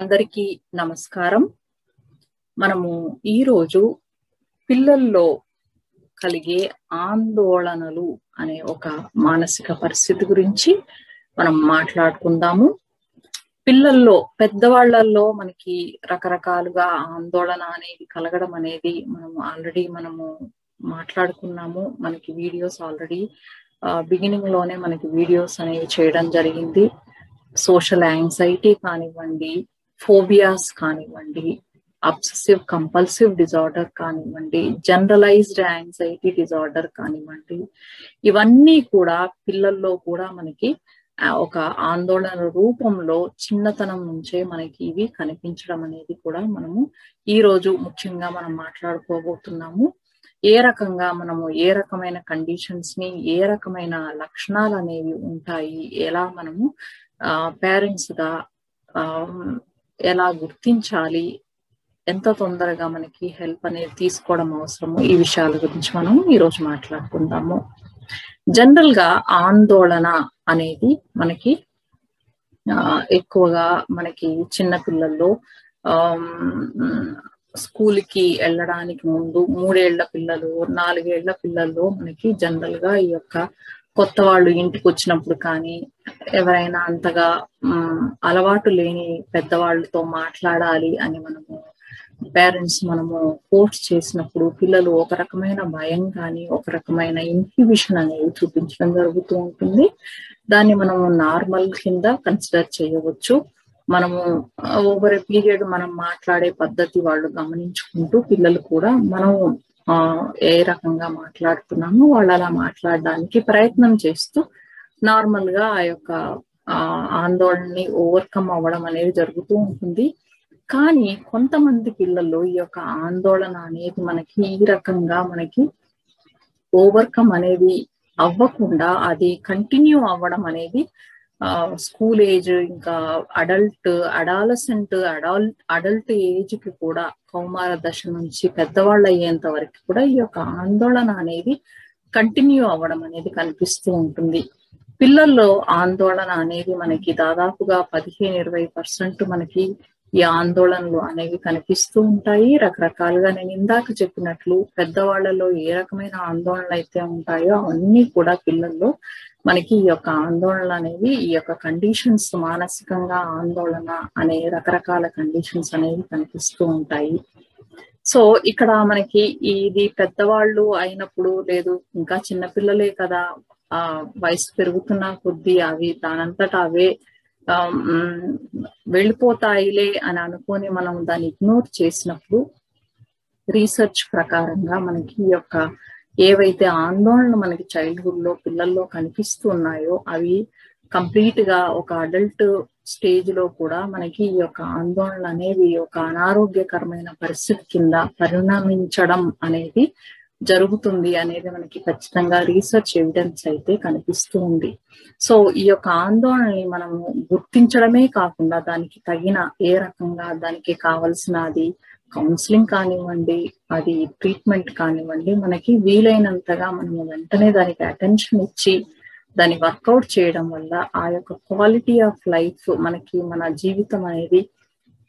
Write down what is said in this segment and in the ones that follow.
అందరికీ నమస్కారం. మనము ఈ రోజు పిల్లల్లో కలిగే ఆందోళనలు అనే ఒక మానసిక పరిస్థితి గురించి మనం మాట్లాడుకుందాము. పిల్లల్లో పెద్దవాళ్ళల్లో మనకి రకరకాలుగా ఆందోళన అనేది కలగడం అనేది ఆల్రెడీ మాట్లాడుకున్నాము. మనకి వీడియోస్ ఆల్రెడీ బిగినింగ్ లోనే మనకి వీడియోస్ అనేవి చేయడం జరిగింది. సోషల్ యాంగ్జైటీ కానివ్వండి, ఫోబియాస్ కానివ్వండి, అబ్సెసివ్ కంపల్సివ్ డిజార్డర్ కానివ్వండి, జనరలైజ్డ్ యాంగ్జైటీ డిజార్డర్ కానివ్వండి, ఇవన్నీ కూడా పిల్లల్లో కూడా మనకి ఒక ఆందోళన రూపంలో చిన్నతనం నుంచే మనకి ఇవి కనిపించడం అనేది కూడా మనము ఈ రోజు ముఖ్యంగా మనం మాట్లాడుకోబోతున్నాము. ఏ రకమైన కండిషన్స్ ని, ఏ రకమైన లక్షణాలు అనేవి ఉంటాయి, ఎలా మనము పేరెంట్స్ గా ఎలా గుర్తించాలి, ఎంత తొందరగా మనకి హెల్ప్ అనేది తీసుకోవడం అవసరము, ఈ విషయాల గురించి మనం ఈరోజు మాట్లాడుకుందాము. జనరల్ గా ఆందోళన అనేది మనకి ఎక్కువగా మనకి చిన్న పిల్లల్లో స్కూల్కి వెళ్ళడానికి ముందు 3 ఏళ్ల పిల్లలు, 4 ఏళ్ల పిల్లల్లో మనకి జనరల్ గా ఈ యొక్క కొత్త వాళ్ళు ఇంటికి వచ్చినప్పుడు కానీ, ఎవరైనా అంతగా అలవాటు లేని పెద్దవాళ్ళతో మాట్లాడాలి అని పేరెంట్స్ ఫోర్స్ చేసినప్పుడు పిల్లలు ఒక రకమైన భయం కానీ, ఒక రకమైన ఇన్హిబిషన్ అనేది చూపించడం జరుగుతూ ఉంటుంది. దాన్ని నార్మల్ కింద కన్సిడర్ చేయవచ్చు. ఓవర్ ఎ పీరియడ్ మాట్లాడే పద్ధతి వాళ్ళు గమనించుకుంటూ పిల్లలు కూడా ఏ రకంగా మాట్లాడుతున్నామో వాళ్ళు అలా మాట్లాడడానికి ప్రయత్నం చేస్తూ నార్మల్ గా ఆ యొక్క ఆందోళనని ఓవర్కమ్ అవ్వడం అనేది జరుగుతూ ఉంటుంది. కానీ కొంతమంది పిల్లల్లో ఈ యొక్క ఆందోళన అనేది మనకి ఈ రకంగా ఓవర్కమ్ అనేది అవ్వకుండా అది కంటిన్యూ అవ్వడం అనేది స్కూల్ ఏజ్, ఇంకా అడల్ట్ ఏజ్ కి కూడా, కౌమార దశ నుంచి పెద్దవాళ్ళు అయ్యేంత వరకు కూడా ఈ యొక్క ఆందోళన అనేది కంటిన్యూ అవ్వడం అనేది కనిపిస్తూ ఉంటుంది. పిల్లల్లో ఆందోళన అనేది మనకి దాదాపుగా 15-20% మనకి ఈ ఆందోళనలు అనేవి కనిపిస్తూ ఉంటాయి. రకరకాలుగా నేను ఇందాక చెప్పినట్లు పెద్దవాళ్లలో ఏ రకమైన ఆందోళనలు అయితే ఉంటాయో అవన్నీ కూడా పిల్లల్లో మనకి ఈ యొక్క ఆందోళనలు అనేవి, ఈ యొక్క కండిషన్స్, మానసికంగా ఆందోళన అనే రకరకాల కండిషన్స్ అనేవి కనిపిస్తూ ఉంటాయి. సో ఇక్కడ మనకి ఇది పెద్దవాళ్ళు అయినప్పుడు, లేదు ఇంకా చిన్నపిల్లలే కదా, వయసు పెరుగుతున్న కొద్దీ అవి దానంతటా అవే వెళ్ళిపోతాయిలే అని అనుకొని మనం దాన్ని ఇగ్నోర్ చేసినప్పుడు, రీసెర్చ్ ప్రకారంగా మనకి ఈ యొక్క ఏవైతే ఆందోళనలు మనకి చైల్డ్హుడ్ లో పిల్లల్లో కనిపిస్తూ ఉన్నాయో అవి కంప్లీట్ గా ఒక అడల్ట్ స్టేజ్ లో కూడా మనకి ఈ యొక్క ఆందోళనలు అనేవి ఒక అనారోగ్యకరమైన పరిస్థితి కింద పరిణమించడం అనేది జరుగుతుంది అనేది మనకి ఖచ్చితంగా రీసెర్చ్ ఎవిడెన్స్ అయితే కనిపిస్తూ ఉంది. సో ఈ యొక్క ఆందోళనని మనము గుర్తించడమే కాకుండా దానికి తగిన ఏ రకంగా దానికి కావలసిన అది కౌన్సిలింగ్ కానివ్వండి, అది ట్రీట్మెంట్ కానివ్వండి, మనకి వీలైనంతగా మనము వెంటనే దానికి అటెన్షన్ ఇచ్చి దాన్ని వర్కౌట్ చేయడం వల్ల ఆ యొక్క క్వాలిటీ ఆఫ్ లైఫ్ మనకి, మన జీవితం అనేది,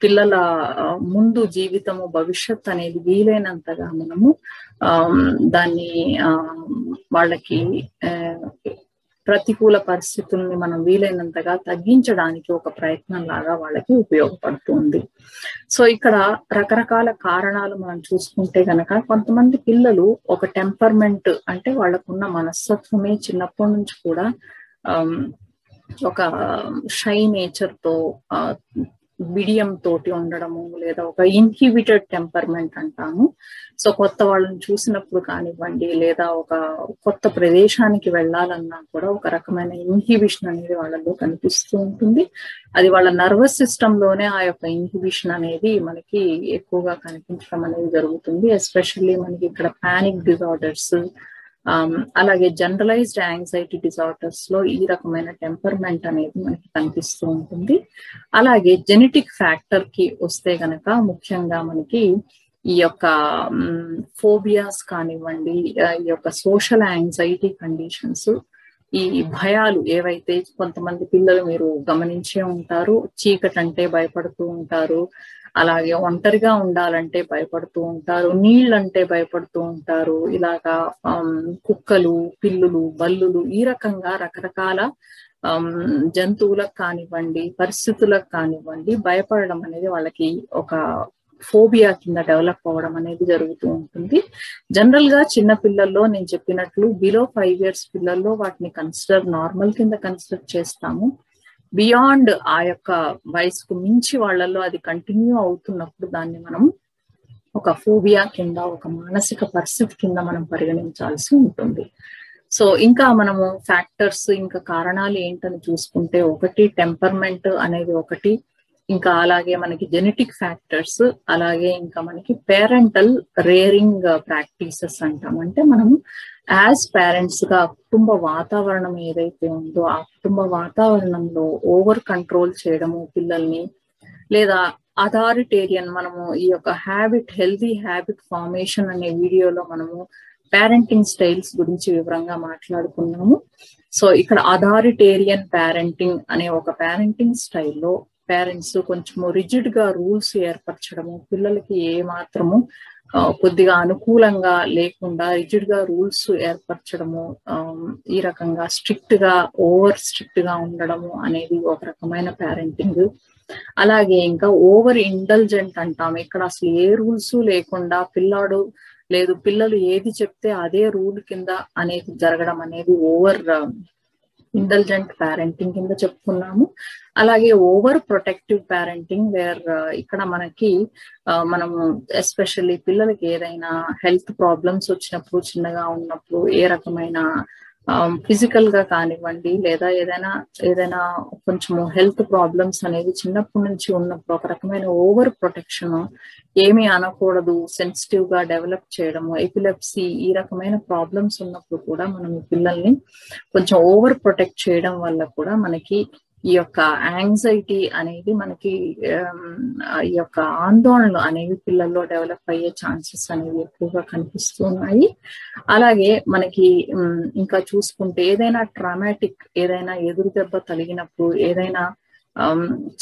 పిల్లల ముందు జీవితము, భవిష్యత్ అనేది వీలైనంతగా మనము దాన్ని వాళ్ళకి ప్రతికూల పరిస్థితుల్ని మనం వీలైనంతగా తగ్గించడానికి ఒక ప్రయత్నం లాగా వాళ్ళకి ఉపయోగపడుతుంది. సో ఇక్కడ రకరకాల కారణాలు మనం చూసుకుంటే గనక, కొంతమంది పిల్లలు ఒక టెంపర్మెంట్ అంటే వాళ్ళకున్న మనస్తత్వమే చిన్నప్పటి నుంచి కూడా ఒక షై నేచర్ తో, బిడియం తోటి ఉండడము, లేదా ఒక ఇన్హిబిటెడ్ టెంపర్మెంట్ అంటాము. సో కొత్త వాళ్ళని చూసినప్పుడు కానివ్వండి, లేదా ఒక కొత్త ప్రదేశానికి వెళ్ళాలన్నా కూడా ఒక రకమైన ఇన్హిబిషన్ అనేది వాళ్ళలో కనిపిస్తూ ఉంటుంది. అది వాళ్ళ నర్వస్ సిస్టమ్ లోనే ఆ యొక్క ఇన్హిబిషన్ అనేది మనకి ఎక్కువగా కనిపించడం అనేది జరుగుతుంది. ఎస్పెషల్లీ మనకి ఇక్కడ పానిక్ డిజార్డర్స్, అలాగే జనరలైజ్డ్ యాంగ్జైటీ డిజార్డర్స్ లో ఈ రకమైన టెంపర్మెంట్ అనేది మనకి కనిపిస్తూ ఉంటుంది. అలాగే జెనెటిక్ ఫ్యాక్టర్ కి వస్తే గనక ముఖ్యంగా మనకి ఈ యొక్క ఫోబియాస్ కానివ్వండి, ఈ యొక్క సోషల్ యాంగ్జైటీ కండిషన్స్, ఈ భయాలు ఏవైతే కొంతమంది పిల్లలు మీరు గమనించే ఉంటారు, చీకటి అంటే భయపడుతూ ఉంటారు, అలాగే ఒంటరిగా ఉండాలంటే భయపడుతూ ఉంటారు, నీళ్ళంటే భయపడుతూ ఉంటారు, ఇలాగా కుక్కలు, పిల్లులు, బల్లులు ఈ రకంగా రకరకాల జంతువులకు కానివ్వండి, పరిస్థితులకు కానివ్వండి భయపడడం అనేది వాళ్ళకి ఒక ఫోబియా కింద డెవలప్ అవ్వడం అనేది జరుగుతూ ఉంటుంది. జనరల్ గా చిన్న పిల్లల్లో నేను చెప్పినట్లు బిలో 5 years పిల్లల్లో వాటిని నార్మల్ కింద కన్సిడర్ చేస్తాము. బియాండ్ ఆ యొక్క వయసుకు మించి వాళ్ళల్లో అది కంటిన్యూ అవుతున్నప్పుడు దాన్ని మనం ఒక ఫోబియా కింద, ఒక మానసిక పరిస్థితి కింద మనం పరిగణించాల్సి ఉంటుంది. సో ఇంకా మనము ఫ్యాక్టర్స్, ఇంకా కారణాలు ఏంటని చూసుకుంటే, ఒకటి టెంపర్మెంట్ అనేది ఒకటి, ఇంకా అలాగే మనకి జెనెటిక్ ఫ్యాక్టర్స్, అలాగే ఇంకా మనకి పేరెంటల్ రేరింగ్ ప్రాక్టీసెస్ అంటాం. అంటే మనము యాజ్ పేరెంట్స్ గా కుటుంబ వాతావరణం ఏదైతే ఉందో ఆ కుటుంబ వాతావరణంలో ఓవర్ కంట్రోల్ చేయడము పిల్లల్ని, లేదా అథారిటేరియన్, మనము ఈ యొక్క హెల్తీ హ్యాబిట్ ఫార్మేషన్ అనే వీడియోలో మనము పేరెంటింగ్ స్టైల్స్ గురించి వివరంగా మాట్లాడుకున్నాము. సో ఇక్కడ అథారిటేరియన్ పేరెంటింగ్ అనే ఒక పేరెంటింగ్ స్టైల్లో పేరెంట్స్ కొంచెము రిజిడ్ గా రూల్స్ ఏర్పరచడము, పిల్లలకి ఏ మాత్రము కొద్దిగా అనుకూలంగా లేకుండా రిజిడ్ గా రూల్స్ ఏర్పరచడము, ఈ రకంగా ఓవర్ స్ట్రిక్ట్ గా ఉండడము అనేది ఒక రకమైన పేరెంటింగ్. అలాగే ఇంకా ఓవర్ ఇంటెలిజెంట్ అంటాం. ఇక్కడ అసలు ఏ రూల్స్ లేకుండా పిల్లలు ఏది చెప్తే అదే రూల్ కింద అనేది జరగడం అనేది ఓవర్ ఇంటెలిజెంట్ పేరెంటింగ్ కింద చెప్పుకున్నాము. అలాగే ఓవర్ ప్రొటెక్టివ్ పేరెంటింగ్, వేర్ ఇక్కడ మనము ఎస్పెషల్లీ పిల్లలకి ఏదైనా హెల్త్ ప్రాబ్లమ్స్ వచ్చినప్పుడు, చిన్నగా ఉన్నప్పుడు ఏ రకమైన ఫిజికల్ గా కానివ్వండి, లేదా ఏదైనా కొంచెము హెల్త్ ప్రాబ్లమ్స్ అనేది చిన్నప్పటి నుంచి ఉన్నప్పుడు ఒక రకమైన ఓవర్ ప్రొటెక్షన్, ఏమీ అనకూడదు, సెన్సిటివ్ గా డెవలప్ చేయడము, ఎపిలెప్సీ ఈ రకమైన ప్రాబ్లమ్స్ ఉన్నప్పుడు కూడా మనం పిల్లల్ని కొంచెం ఓవర్ ప్రొటెక్ట్ చేయడం వల్ల కూడా మనకి ఈ యొక్క యాంగ్జైటీ అనేది, మనకి ఈ యొక్క ఆందోళనలు అనేవి పిల్లల్లో డెవలప్ అయ్యే ఛాన్సెస్ అనేవి ఎక్కువగా కనిపిస్తున్నాయి. అలాగే మనకి ఇంకా చూసుకుంటే ఏదైనా ట్రామాటిక్, ఏదైనా ఎదురు దెబ్బ తగిలినప్పుడు, ఏదైనా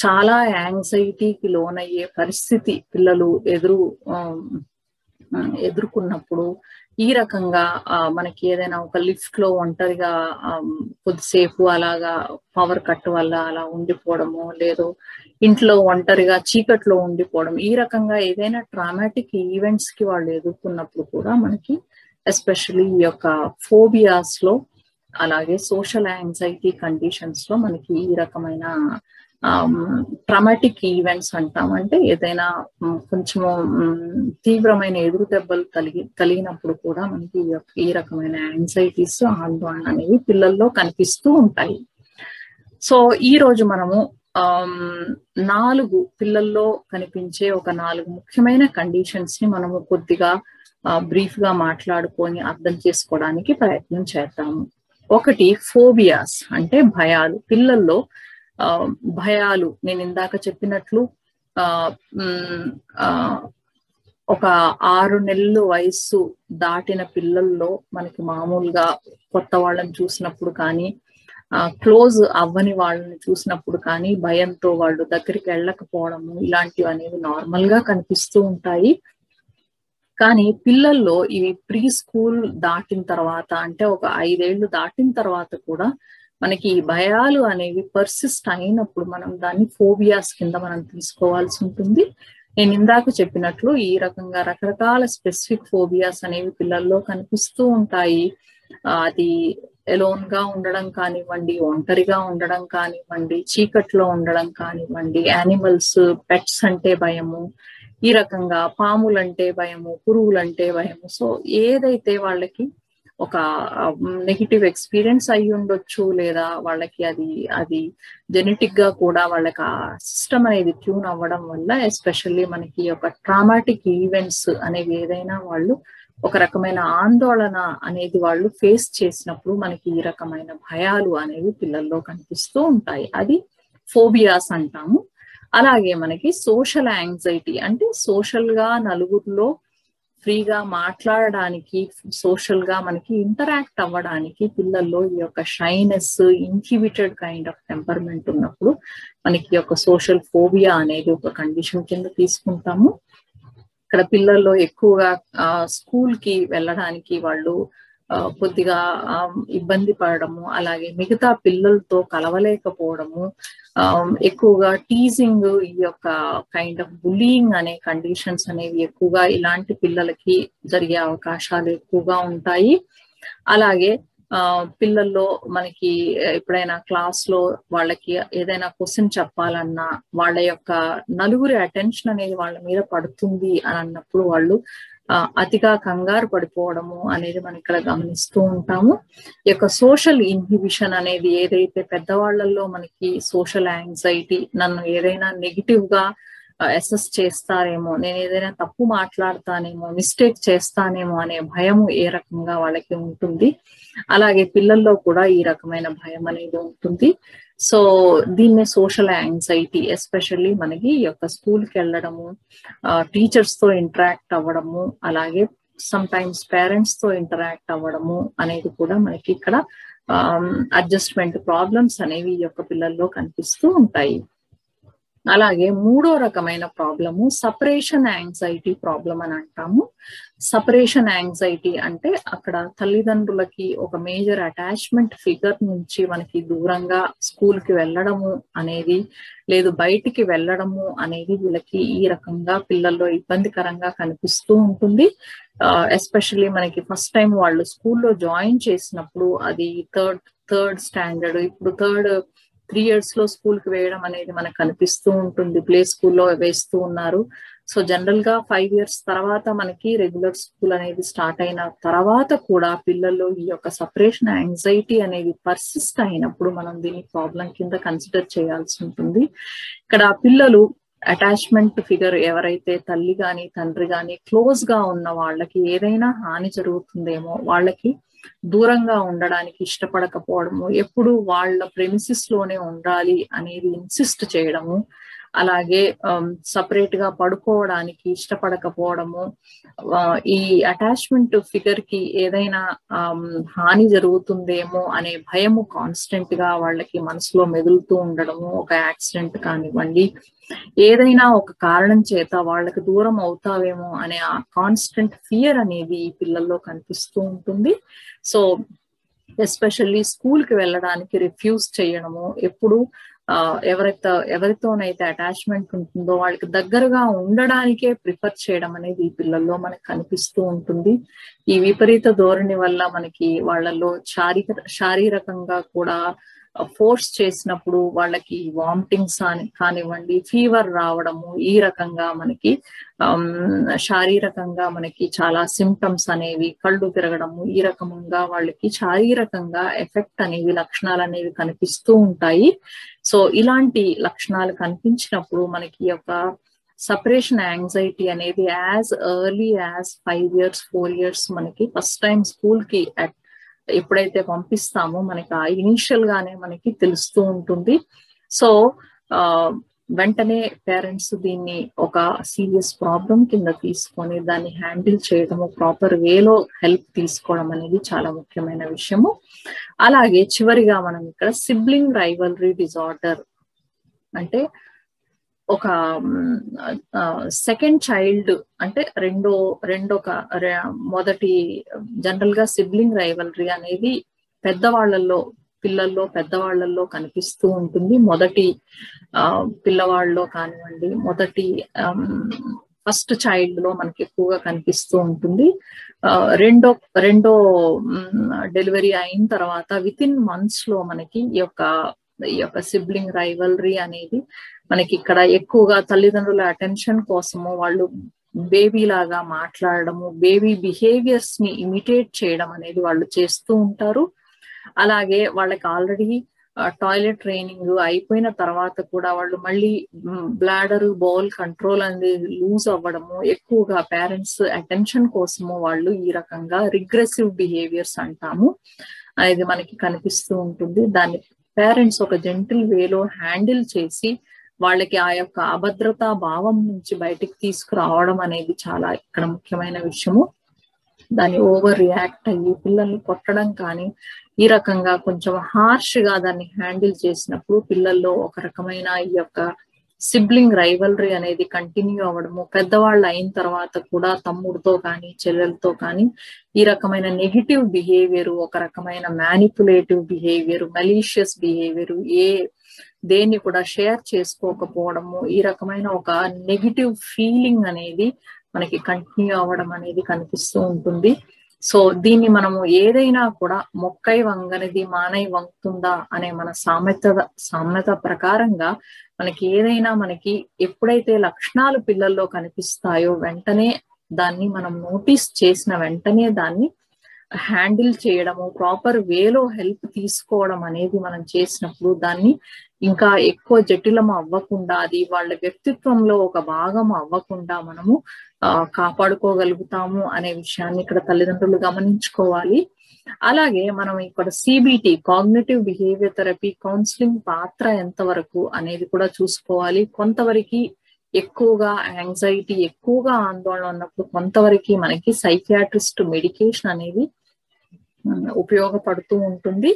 చాలా యాంగ్జైటీకి లోనయ్యే పరిస్థితి పిల్లలు ఎదుర్కొన్నప్పుడు, ఈ రకంగా మనకి ఏదైనా ఒక లిఫ్ట్ లో ఒంటరిగా కొద్దిసేపు అలాగా పవర్ కట్ వల్ల అలా ఉండిపోవడము, లేదు ఇంట్లో ఒంటరిగా చీకట్లో ఉండిపోవడం, ఈ రకంగా ఏదైనా ట్రామాటిక్ ఈవెంట్స్ కి వాళ్ళు ఎదుర్కొన్నప్పుడు కూడా మనకి ఎస్పెషల్లీ ఈ యొక్క ఫోబియాస్ లో, అలాగే సోషల్ యాంగ్జైటీ కండిషన్స్ లో మనకి ఈ రకమైన ట్రామాటిక్ ఈవెంట్స్ అంటాం. అంటే ఏదైనా కొంచెము తీవ్రమైన ఎదురు దెబ్బలు కలిగినప్పుడు కూడా మనకి ఈ రకమైన యాంగ్జైటీస్, ఆందోళన అనేవి పిల్లల్లో కనిపిస్తూ ఉంటాయి. సో ఈ రోజు మనము 4 పిల్లల్లో కనిపించే ఒక 4 ముఖ్యమైన కండిషన్స్ ని మనము కొద్దిగా బ్రీఫ్ గా మాట్లాడుకొని అర్థం చేసుకోవడానికి ప్రయత్నం చేద్దాము. ఒకటి ఫోబియాస్, అంటే భయాలు. పిల్లల్లో భయాలు, నేను ఇందాక చెప్పినట్లు ఒక 6 నెలలు వయస్సు దాటిన పిల్లల్లో మనకి మామూలుగా కొత్త వాళ్ళని చూసినప్పుడు కానీ, క్లోజ్ అవ్వని వాళ్ళని చూసినప్పుడు కానీ భయంతో వాళ్ళు దగ్గరికి వెళ్ళకపోవడము, ఇలాంటివి అనేవి నార్మల్ గా కనిపిస్తూ ఉంటాయి. కానీ పిల్లల్లో ఇవి ప్రీ స్కూల్ దాటిన తర్వాత, అంటే ఒక 5 ఏళ్ళు దాటిన తర్వాత కూడా మనకి ఈ భయాలు అనేవి పర్సిస్ట్ అయినప్పుడు మనం దాన్ని ఫోబియాస్ కింద మనం తీసుకోవాల్సి ఉంటుంది. నేను ఇందాక చెప్పినట్లు ఈ రకంగా రకరకాల స్పెసిఫిక్ ఫోబియాస్ అనేవి పిల్లల్లో కనిపిస్తూ ఉంటాయి. అది ఎలోన్ గా ఉండడం కానివ్వండి, ఒంటరిగా ఉండడం కానివ్వండి, చీకట్లో ఉండడం కానివ్వండి, యానిమల్స్, పెట్స్ అంటే భయము, ఈ రకంగా పాములంటే భయము, పురుగులంటే భయము. సో ఏదైతే వాళ్ళకి ఒక నెగిటివ్ ఎక్స్పీరియన్స్ అయి ఉండొచ్చు, లేదా వాళ్ళకి అది జెనెటిక్ గా కూడా వాళ్ళకి ఆ సిస్టమ్ అనేది ట్యూన్ అవ్వడం వల్ల, ఎస్పెషల్లీ మనకి ఒక ట్రామాటిక్ ఈవెంట్స్ అనేవి ఏదైనా వాళ్ళు ఒక రకమైన ఆందోళన అనేది వాళ్ళు ఫేస్ చేసినప్పుడు మనకి ఈ రకమైన భయాలు అనేవి పిల్లల్లో కనిపిస్తూ ఉంటాయి. అది ఫోబియాస్ అంటాము. అలాగే మనకి సోషల్ యాంగ్జైటీ, అంటే సోషల్ గా నలుగురిలో ఫ్రీగా మాట్లాడడానికి, సోషల్ గా మనకి ఇంటరాక్ట్ అవ్వడానికి పిల్లల్లో ఈ యొక్క shyness, inhibited kind of temperament ఉన్నప్పుడు మనకి యొక్క సోషల్ ఫోబియా అనేది ఒక కండిషన్ కింద తీసుకుంటాము. ఇక్కడ పిల్లల్లో ఎక్కువగా స్కూల్ కి వెళ్ళడానికి వాళ్ళు కొద్దిగా ఇబ్బంది పడడము, అలాగే మిగతా పిల్లలతో కలవలేకపోవడము, ఎక్కువగా టీజింగ్, ఈ యొక్క కైండ్ ఆఫ్ బుల్లింగ్ అనే కండిషన్స్ అనేవి ఎక్కువగా ఇలాంటి పిల్లలకి జరిగే అవకాశాలు ఎక్కువగా ఉంటాయి. అలాగే పిల్లల్లో మనకి ఎప్పుడైనా క్లాస్ లో వాళ్ళకి ఏదైనా క్వశ్చన్ చెప్పాలన్నా వాళ్ళ యొక్క నలుగురి అటెన్షన్ అనేది వాళ్ళ మీద పడుతుంది అని అన్నప్పుడు వాళ్ళు అతిగా కంగారు పడిపోవడము అనేది మనం ఇక్కడ గమనిస్తూ ఉంటాము. ఈ యొక్క సోషల్ ఇన్హిబిషన్ అనేది ఏదైతే పెద్దవాళ్లలో మనకి సోషల్ యాంగ్జైటీ, నన్ను ఏదైనా నెగిటివ్ గా అసెస్ చేస్తారేమో, నేను ఏదైనా తప్పు మాట్లాడతానేమో, మిస్టేక్ చేస్తానేమో అనే భయం ఏ రకంగా వాళ్ళకి ఉంటుంది, అలాగే పిల్లల్లో కూడా ఈ రకమైన భయం అనేది ఉంటుంది. సో దీన్నే సోషల్ యాంగ్జైటీ, ఎస్పెషల్లీ మనకి ఈ యొక్క స్కూల్కి వెళ్ళడము, టీచర్స్ తో ఇంటరాక్ట్ అవ్వడము, అలాగే సమ్ టైమ్స్ పేరెంట్స్ తో ఇంటరాక్ట్ అవ్వడము అనేది కూడా మనకి ఇక్కడ అడ్జస్ట్మెంట్ ప్రాబ్లమ్స్ అనేవి ఈ యొక్క పిల్లల్లో కనిపిస్తూ ఉంటాయి. అలాగే మూడో రకమైన ప్రాబ్లము సపరేషన్ యాంగ్జైటీ ప్రాబ్లం అని అంటాము. సపరేషన్ యాంగ్జైటీ అంటే అక్కడ తల్లిదండ్రులకి ఒక మేజర్ అటాచ్మెంట్ ఫిగర్ నుంచి మనకి దూరంగా స్కూల్ కి వెళ్ళడము అనేది, లేదు బయటికి వెళ్ళడము అనేది వీళ్ళకి ఈ రకంగా పిల్లల్లో ఇబ్బందికరంగా కనిపిస్తూ ఉంటుంది. ఎస్పెషల్లీ మనకి ఫస్ట్ టైం వాళ్ళు స్కూల్లో జాయిన్ చేసినప్పుడు, అది థర్డ్ స్టాండర్డ్, ఇప్పుడు 3 years లో స్కూల్ కి వేయడం అనేది మనకు కనిపిస్తూ ఉంటుంది. ప్లే స్కూల్లో వేస్తూ ఉన్నారు. సో జనరల్ గా 5 years తర్వాత మనకి రెగ్యులర్ స్కూల్ అనేది స్టార్ట్ అయిన తర్వాత కూడా పిల్లల్లో ఈ యొక్క సపరేషన్ యాంగ్జైటీ అనేది పర్సిస్ట్ అయినప్పుడు మనం దీన్ని ప్రాబ్లం కింద కన్సిడర్ చేయాల్సి ఉంటుంది. ఇక్కడ పిల్లలు అటాచ్మెంట్ ఫిగర్ ఎవరైతే తల్లి గాని తండ్రి గాని క్లోజ్ గా ఉన్న వాళ్ళకి ఏదైనా హాని జరుగుతుందేమో, వాళ్ళకి దూరంగా ఉండడానికి ఇష్టపడకపోవడము, ఎప్పుడు వాళ్ళ ప్రెమిసిస్ లోనే ఉండాలి అనేది ఇన్సిస్ట్ చేయడము, అలాగే సపరేట్ గా పడుకోవడానికి ఇష్టపడకపోవడము, ఈ అటాచ్మెంట్ ఫిగర్ కి ఏదైనా హాని జరుగుతుందేమో అనే భయము కాన్స్టెంట్ గా వాళ్ళకి మనసులో మెదులుతూ ఉండడము, ఒక యాక్సిడెంట్ కానివ్వండి, ఏదైనా ఒక కారణం చేత వాళ్ళకి దూరం అవుతావేమో అనే ఆ కాన్స్టెంట్ ఫియర్ అనేది ఈ పిల్లల్లో కనిపిస్తూ ఉంటుంది. సో ఎస్పెషల్లీ స్కూల్ కి వెళ్ళడానికి రిఫ్యూజ్ చేయడము, ఎప్పుడు ఎవరితోనైతే అటాచ్మెంట్ ఉంటుందో వాళ్ళకి దగ్గరగా ఉండడానికే ప్రిఫర్ చేయడం అనేది ఈ పిల్లల్లో మనకు కనిపిస్తూ ఉంటుంది. ఈ విపరీత ధోరణి వల్ల మనకి వాళ్ళలో శారీరకంగా కూడా ఫోర్స్ చేసినప్పుడు వాళ్ళకి వామిటింగ్స్ కానివ్వండి, ఫీవర్ రావడము, ఈ రకంగా మనకి శారీరకంగా మనకి చాలా సిమ్టమ్స్ అనేవి, కళ్ళు తిరగడము, ఈ రకంగా వాళ్ళకి శారీరకంగా ఎఫెక్ట్ అనేవి, లక్షణాలు అనేవి కనిపిస్తూ ఉంటాయి. సో ఇలాంటి లక్షణాలు కనిపించినప్పుడు మనకి యొక్క సపరేషన్ యాంగ్జైటీ అనేది as early as 5 years 4 years మనకి ఫస్ట్ టైం స్కూల్ కి ఎప్పుడైతే పంపిస్తామో మనకి ఆ ఇనిషియల్ గానే మనకి తెలుస్తూ ఉంటుంది. సో వెంటనే పేరెంట్స్ దీన్ని ఒక సీరియస్ ప్రాబ్లం కింద తీసుకొని దాన్ని హ్యాండిల్ చేయడము, ప్రాపర్ వేలో హెల్ప్ తీసుకోవడం అనేది చాలా ముఖ్యమైన విషయము. అలాగే చివరిగా మనం ఇక్కడ సిబ్లింగ్ రైవల్రీ డిజార్డర్ అంటే ఒక సెకండ్ చైల్డ్ అంటే మొదటి జనరల్ గా సిబ్లింగ్ రైవల్రీ అనేది పెద్దవాళ్లలో కనిపిస్తూ ఉంటుంది. మొదటి పిల్లవాళ్ళలో కానివ్వండి, మొదటి ఫస్ట్ చైల్డ్ లో మనకి ఎక్కువగా కనిపిస్తూ ఉంటుంది. రెండో డెలివరీ అయిన తర్వాత వితిన్ మంత్స్ లో మనకి ఈ యొక్క సిబ్లింగ్ రైవల్రీ అనేది మనకి ఇక్కడ ఎక్కువగా తల్లిదండ్రుల అటెన్షన్ కోసము వాళ్ళు బేబీ లాగా మాట్లాడడము, బేబీ బిహేవియర్స్ ని ఇమిటేట్ చేయడం అనేది వాళ్ళు చేస్తూ ఉంటారు. అలాగే వాళ్ళకి ఆల్రెడీ టాయిలెట్ ట్రైనింగ్ అయిపోయిన తర్వాత కూడా వాళ్ళు మళ్ళీ బ్లాడర్ బౌల్ కంట్రోల్ అనేది లూజ్ అవ్వడము, ఎక్కువగా పేరెంట్స్ అటెన్షన్ కోసము వాళ్ళు ఈ రకంగా రిగ్రెసివ్ బిహేవియర్స్ అంటాము అనేది మనకి కనిపిస్తూ ఉంటుంది. దాన్ని పేరెంట్స్ ఒక జెంటిల్ వేలో హ్యాండిల్ చేసి వాళ్ళకి ఆ యొక్క అభద్రతా భావం నుంచి బయటికి తీసుకురావడం అనేది చాలా ఇక్కడ ముఖ్యమైన విషయము. దాన్ని ఓవర్ రియాక్ట్ అయ్యి పిల్లల్ని కొట్టడం కానీ ఈ రకంగా కొంచెం హార్ష్ గా దాన్ని హ్యాండిల్ చేసినప్పుడు పిల్లల్లో ఒక రకమైన ఈ యొక్క సిబ్లింగ్ రైవల్రీ అనేది కంటిన్యూ అవ్వడము, పెద్దవాళ్ళు అయిన తర్వాత కూడా తమ్ముడితో కానీ చెల్లెలతో కానీ ఈ రకమైన నెగిటివ్ బిహేవియర్, ఒక రకమైన మ్యానిపులేటివ్ బిహేవియర్, మలీషియస్ బిహేవియర్, దేన్ని కూడా షేర్ చేసుకోకపోవడము, ఈ రకమైన ఒక నెగిటివ్ ఫీలింగ్ అనేది మనకి కంటిన్యూ అవ్వడం అనేది కనిపిస్తూ ఉంటుంది. సో దీన్ని మనము ఏదైనా కూడా మొక్కై వంగనిది మానై వంగుతుందా అనే మన సామెత ప్రకారంగా మనకి ఏదైనా మనకి ఎప్పుడైతే లక్షణాలు పిల్లల్లో కనిపిస్తాయో వెంటనే దాన్ని మనం నోటీస్ చేసిన వెంటనే దాన్ని హ్యాండిల్ చేయడము, ప్రాపర్ వేలో హెల్ప్ తీసుకోవడం అనేది మనం చేసినప్పుడు దాన్ని ఇంకా ఎక్కువ జటిలం అవ్వకుండా, అది వాళ్ళ వ్యక్తిత్వంలో ఒక భాగం అవ్వకుండా మనము కాపాడుకోగలుగుతాము అనే విషయాన్ని ఇక్కడ తల్లిదండ్రులు గమనించుకోవాలి. అలాగే మనం ఇక్కడ CBT, cognitive behaviour therapy counselling పాత్ర ఎంతవరకు అనేది కూడా చూసుకోవాలి. కొంతవరకు ఎక్కువగా యాంగ్జైటీ, ఎక్కువగా ఆందోళన ఉన్నప్పుడు కొంతవరకు మనకి సైకియాట్రిస్ట్ మెడికేషన్ అనేది ఉపయోగపడుతూ ఉంటుంది.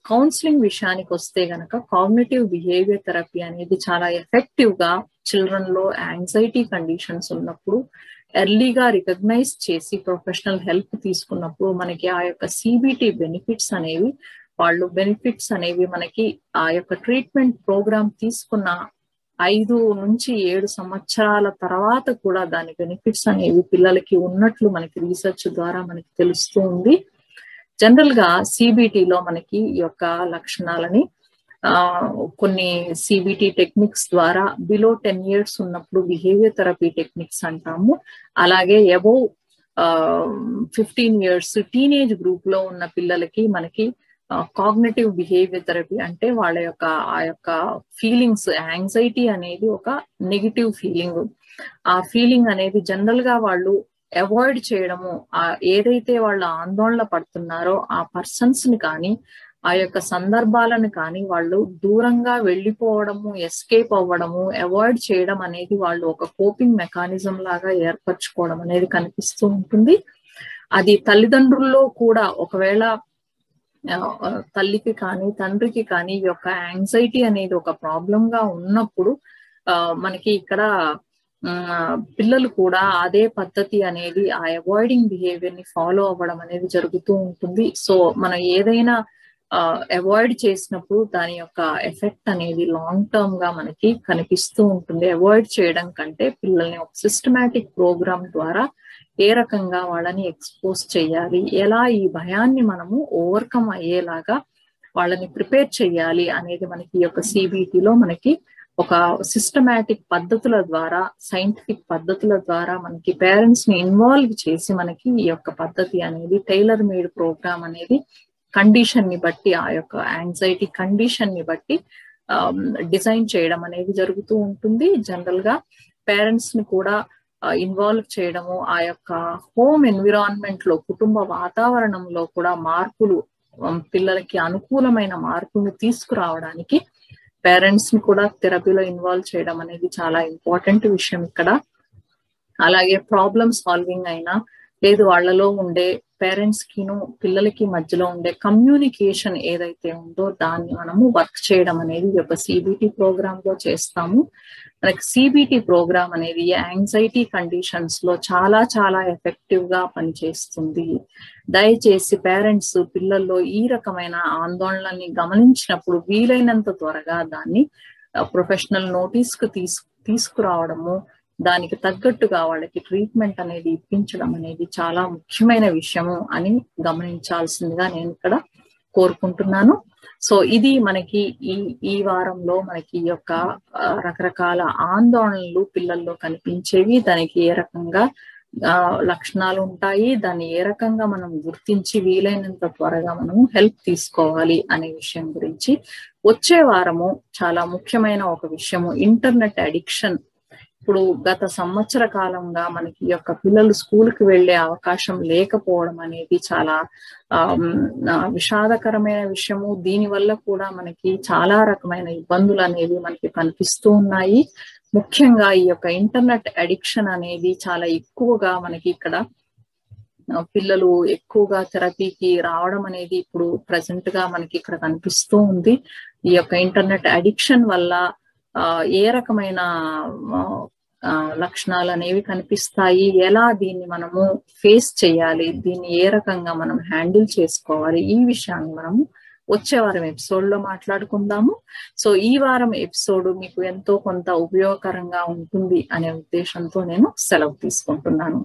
కౌన్సిలింగ్ విషయానికి వస్తే గనక కాగ్నిటివ్ బిహేవియర్ థెరపీ అనేది చాలా ఎఫెక్టివ్ గా చిల్డ్రన్ లో యాంగ్జైటీ కండిషన్స్ ఉన్నప్పుడు ఎర్లీగా రికగ్నైజ్ చేసి ప్రొఫెషనల్ హెల్ప్ తీసుకున్నప్పుడు మనకి ఆ యొక్క సిబిటి బెనిఫిట్స్ అనేవి మనకి ఆ యొక్క ట్రీట్మెంట్ ప్రోగ్రామ్ తీసుకున్న 5 నుంచి 7 సంవత్సరాల తర్వాత కూడా దాని బెనిఫిట్స్ అనేవి పిల్లలకి ఉన్నట్లు మనకి రీసెర్చ్ ద్వారా మనకి తెలుస్తూ ఉంది. జనరల్ గా సిబిటిలో మనకి ఈ యొక్క లక్షణాలని కొన్ని సిబిటి టెక్నిక్స్ ద్వారా బిలో 10 years ఉన్నప్పుడు బిహేవియర్ థెరపీ టెక్నిక్స్ అంటాము. అలాగే అబోవ్ 15 years టీనేజ్ గ్రూప్ లో ఉన్న పిల్లలకి మనకి కాగ్నిటివ్ బిహేవియర్ థెరపీ అంటే వాళ్ళ యొక్క ఆ యొక్క ఫీలింగ్స్, యాంగ్జైటీ అనేది ఒక నెగిటివ్ ఫీలింగ్. ఆ ఫీలింగ్ అనేది జనరల్ గా వాళ్ళు అవాయిడ్ చేయడము, ఏదైతే వాళ్ళు ఆందోళన పడుతున్నారో ఆ పర్సన్స్ ని కానీ ఆ యొక్క సందర్భాలను కానీ వాళ్ళు దూరంగా వెళ్ళిపోవడము, ఎస్కేప్ అవ్వడము, అవాయిడ్ చేయడం అనేది వాళ్ళు ఒక కోపింగ్ మెకానిజం లాగా ఏర్పరచుకోవడం అనేది కనిపిస్తూ ఉంటుంది. అది తల్లిదండ్రుల్లో కూడా ఒకవేళ తల్లికి కానీ తండ్రికి కానీ ఈ యొక్క యాంగ్జైటీ అనేది ఒక ప్రాబ్లం గా ఉన్నప్పుడు మనకి ఇక్కడ పిల్లలు కూడా అదే పద్ధతి అనేది ఆ అవాయిడింగ్ బిహేవియర్ ని ఫాలో అవ్వడం అనేది జరుగుతూ ఉంటుంది. సో మనం ఏదైనా అవాయిడ్ చేసినప్పుడు దాని యొక్క ఎఫెక్ట్ అనేది లాంగ్ టర్మ్ గా మనకి కనిపిస్తూ ఉంటుంది. అవాయిడ్ చేయడం కంటే పిల్లల్ని ఒక సిస్టమాటిక్ ప్రోగ్రామ్ ద్వారా ఏ రకంగా వాళ్ళని ఎక్స్పోజ్ చేయాలి, ఎలా ఈ భయాన్ని మనము ఓవర్కమ్ అయ్యేలాగా వాళ్ళని ప్రిపేర్ చేయాలి అనేది మనకి ఈ యొక్క సిబిటిలో మనకి ఒక సిస్టమాటిక్ పద్ధతుల ద్వారా, సైంటిఫిక్ పద్ధతుల ద్వారా మనకి పేరెంట్స్ ని ఇన్వాల్వ్ చేసి మనకి ఈ యొక్క పద్ధతి అనేది టైలర్ మేడ్ ప్రోగ్రామ్ అనేది కండిషన్ ని బట్టి, ఆ యొక్క యాంగ్జైటీ కండిషన్ ని బట్టి డిజైన్ చేయడం అనేది జరుగుతూ ఉంటుంది. జనరల్ గా పేరెంట్స్ ని కూడా ఇన్వాల్వ్ చేయడము, ఆ యొక్క హోమ్ ఎన్విరాన్మెంట్ లో, కుటుంబ వాతావరణంలో కూడా మార్పులు, పిల్లలకి అనుకూలమైన మార్పులు తీసుకురావడానికి పేరెంట్స్ ని కూడా థెరపీలో ఇన్వాల్వ్ చేయడం అనేది చాలా ఇంపార్టెంట్ విషయం ఇక్కడ. అలాగే ప్రాబ్లమ్ సాల్వింగ్ అయినా లేదు వాళ్ళలో ఉండే పేరెంట్స్ కిను పిల్లలకి మధ్యలో ఉండే కమ్యూనికేషన్ ఏదైతే ఉందో దాన్ని మనము వర్క్ చేయడం అనేది ఈ యొక్క సిబిటి ప్రోగ్రామ్ లో చేస్తాము. మనకి సిబిటి ప్రోగ్రామ్ అనేది యాంగ్జైటీ కండిషన్స్ లో చాలా చాలా ఎఫెక్టివ్ గా పనిచేస్తుంది. దయచేసి పేరెంట్స్ పిల్లల్లో ఈ రకమైన ఆందోళనని గమనించినప్పుడు వీలైనంత త్వరగా దాన్ని ప్రొఫెషనల్ నోటీస్ కు తీసుకురావడము, దానికి తగ్గట్టుగా వాళ్ళకి ట్రీట్మెంట్ అనేది ఇప్పించడం అనేది చాలా ముఖ్యమైన విషయము అని గమనించాల్సిందిగా నేను ఇక్కడ కోరుకుంటున్నాను. సో ఇది మనకి ఈ వారంలో మనకి ఈ యొక్క రకరకాల ఆందోళనలు పిల్లల్లో కనిపించేవి, దానికి ఏ రకంగా లక్షణాలు ఉంటాయి, దాన్ని ఏ రకంగా మనం గుర్తించి వీలైనంత త్వరగా మనము హెల్ప్ తీసుకోవాలి అనే విషయం గురించి. వచ్చే వారము చాలా ముఖ్యమైన ఒక విషయము ఇంటర్నెట్ అడిక్షన్. ఇప్పుడు గత సంవత్సర కాలంగా మనకి ఈ యొక్క పిల్లలు స్కూల్కి వెళ్ళే అవకాశం లేకపోవడం అనేది చాలా విషాదకరమైన విషయము. దీనివల్ల కూడా మనకి చాలా రకమైన ఇబ్బందులు అనేవి మనకి కనిపిస్తూ ఉన్నాయి. ముఖ్యంగా ఈ యొక్క ఇంటర్నెట్ అడిక్షన్ అనేది చాలా ఎక్కువగా మనకి ఇక్కడ పిల్లలు ఎక్కువగా థెరపీకి రావడం అనేది ఇప్పుడు ప్రెసెంట్ గా మనకి ఇక్కడ కనిపిస్తూ ఉంది. ఈ యొక్క ఇంటర్నెట్ అడిక్షన్ వల్ల ఏ రకమైన లక్షణాలు అనేవి కనిపిస్తాయి, ఎలా దీన్ని మనము ఫేస్ చేయాలి, దీన్ని ఏ రకంగా మనం హ్యాండిల్ చేసుకోవాలి, ఈ విషయాన్ని మనము వచ్చే వారం ఎపిసోడ్ లో మాట్లాడుకుందాము. సో ఈ వారం ఎపిసోడ్ మీకు ఎంతో కొంత ఉపయోగకరంగా ఉంటుంది అనే ఉద్దేశంతో నేను సెలవు తీసుకుంటున్నాను.